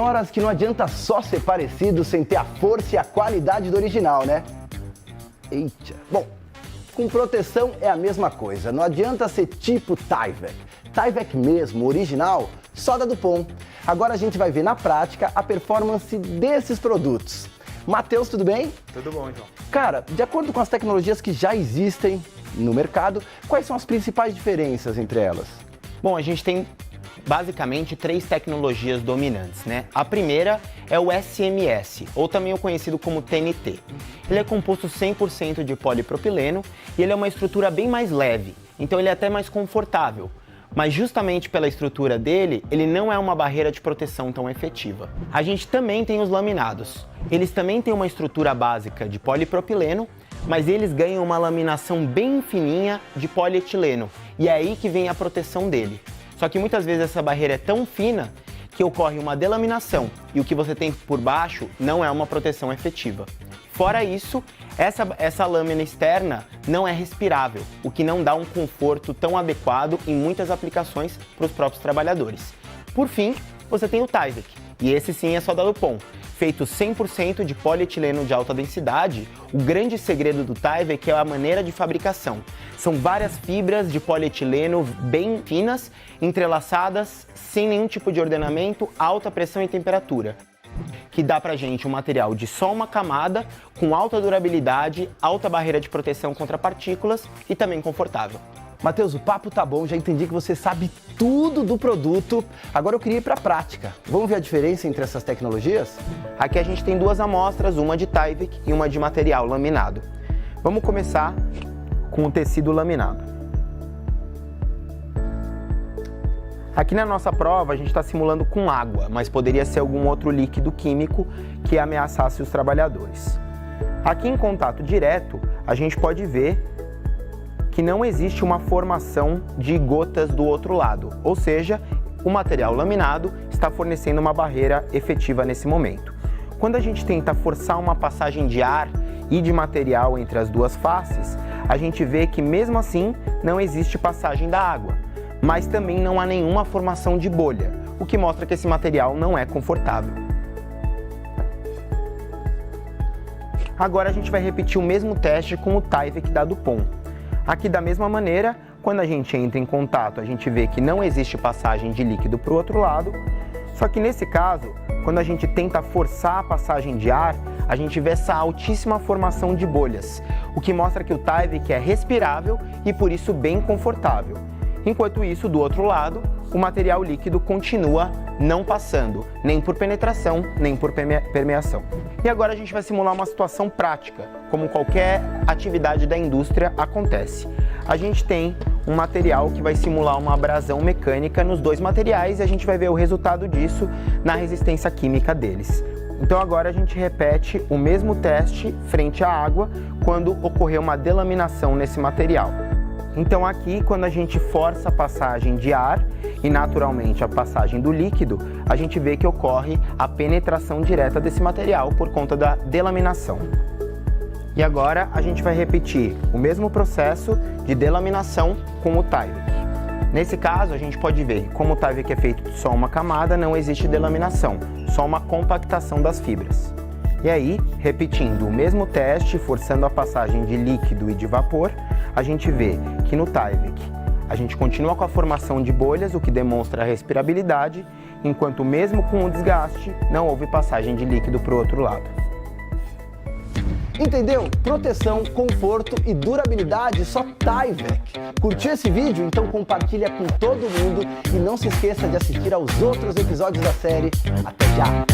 horas que não adianta só ser parecido sem ter a força e a qualidade do original, né? Eita. Bom, com proteção é a mesma coisa. Não adianta ser tipo Tyvek. Tyvek mesmo, original, só da Dupont. Agora a gente vai ver na prática a performance desses produtos. Matheus, tudo bem? Tudo bom, João. Cara, de acordo com as tecnologias que já existem no mercado, quais são as principais diferenças entre elas? Bom, a gente tem basicamente 3 tecnologias dominantes, né? A primeira é o SMS, ou também o conhecido como TNT. Ele é composto 100% de polipropileno e ele é uma estrutura bem mais leve, então ele é até mais confortável. Mas justamente pela estrutura dele, ele não é uma barreira de proteção tão efetiva. A gente também tem os laminados. Eles também têm uma estrutura básica de polipropileno, mas eles ganham uma laminação bem fininha de polietileno, e é aí que vem a proteção dele. Só que muitas vezes essa barreira é tão fina que ocorre uma delaminação, e o que você tem por baixo não é uma proteção efetiva. Fora isso, essa lâmina externa não é respirável, o que não dá um conforto tão adequado em muitas aplicações para os próprios trabalhadores. Por fim, você tem o Tyvek, e esse sim é só da Dupont. Feito 100% de polietileno de alta densidade, o grande segredo do Tyvek é a maneira de fabricação. São várias fibras de polietileno bem finas, entrelaçadas, sem nenhum tipo de ordenamento, alta pressão e temperatura, que dá pra gente um material de só uma camada, com alta durabilidade, alta barreira de proteção contra partículas e também confortável. Matheus, o papo tá bom, já entendi que você sabe tudo do produto. Agora eu queria ir pra prática. Vamos ver a diferença entre essas tecnologias? Aqui a gente tem 2 amostras, uma de Tyvek e uma de material laminado. Vamos começar com o tecido laminado. Aqui na nossa prova a gente está simulando com água, mas poderia ser algum outro líquido químico que ameaçasse os trabalhadores. Aqui em contato direto a gente pode ver que não existe uma formação de gotas do outro lado, ou seja, o material laminado está fornecendo uma barreira efetiva nesse momento. Quando a gente tenta forçar uma passagem de ar e de material entre as duas faces, a gente vê que mesmo assim não existe passagem da água, mas também não há nenhuma formação de bolha, o que mostra que esse material não é confortável. Agora a gente vai repetir o mesmo teste com o Tyvek da Dupont. Aqui da mesma maneira, quando a gente entra em contato, a gente vê que não existe passagem de líquido para o outro lado, só que nesse caso, quando a gente tenta forçar a passagem de ar, a gente vê essa altíssima formação de bolhas, o que mostra que o Tyvek é respirável e por isso bem confortável. Enquanto isso, do outro lado, o material líquido continua não passando, nem por penetração, nem por permeação. E agora a gente vai simular uma situação prática, como qualquer atividade da indústria acontece. A gente tem um material que vai simular uma abrasão mecânica nos 2 materiais e a gente vai ver o resultado disso na resistência química deles. Então agora a gente repete o mesmo teste frente à água quando ocorrer uma delaminação nesse material. Então aqui, quando a gente força a passagem de ar e naturalmente a passagem do líquido, a gente vê que ocorre a penetração direta desse material por conta da delaminação. E agora a gente vai repetir o mesmo processo de delaminação com o Tyvek. Nesse caso, a gente pode ver que como o Tyvek é feito de só uma camada, não existe delaminação, só uma compactação das fibras. E aí, repetindo o mesmo teste, forçando a passagem de líquido e de vapor, a gente vê que no Tyvek a gente continua com a formação de bolhas, o que demonstra a respirabilidade, enquanto mesmo com o desgaste, não houve passagem de líquido para o outro lado. Entendeu? Proteção, conforto e durabilidade só Tyvek. Curtiu esse vídeo? Então compartilha com todo mundo e não se esqueça de assistir aos outros episódios da série. Até já!